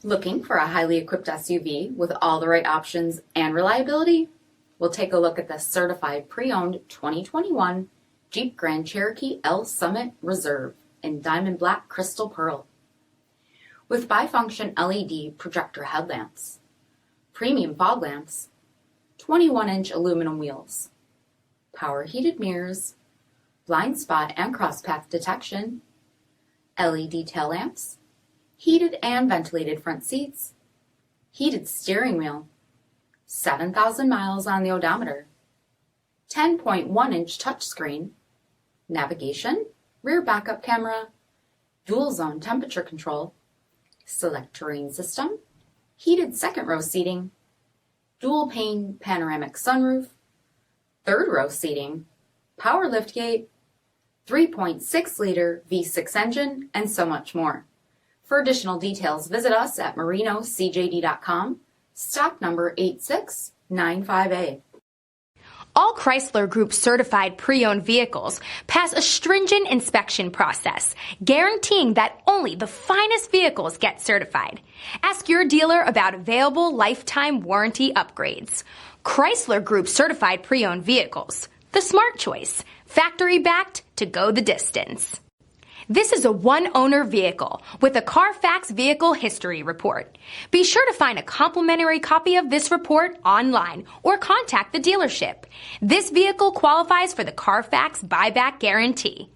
Looking for a highly equipped SUV with all the right options and reliability? We'll take a look at the certified pre-owned 2021 Jeep Grand Cherokee L Summit Reserve in Diamond Black Crystal Pearl. With bifunction LED projector headlamps, premium fog lamps, 21-inch aluminum wheels, power heated mirrors, blind spot and cross-path detection, LED tail lamps, heated and ventilated front seats, heated steering wheel, 7,000 miles on the odometer, 10.1-inch touchscreen, navigation, rear backup camera, dual zone temperature control, SELEC-TERRAIN system, heated second row seating, dual pane panoramic sunroof, third row seating, power liftgate, 3.6-liter V6 engine, and so much more. For additional details, visit us at marinocjd.com, stock number 8695A. All Chrysler Group certified pre-owned vehicles pass a stringent inspection process, guaranteeing that only the finest vehicles get certified. Ask your dealer about available lifetime warranty upgrades. Chrysler Group certified pre-owned vehicles, the smart choice, factory backed to go the distance. This is a one-owner vehicle with a CARFAX vehicle history report. Be sure to find a complimentary copy of this report online or contact the dealership. This vehicle qualifies for the CARFAX buyback guarantee.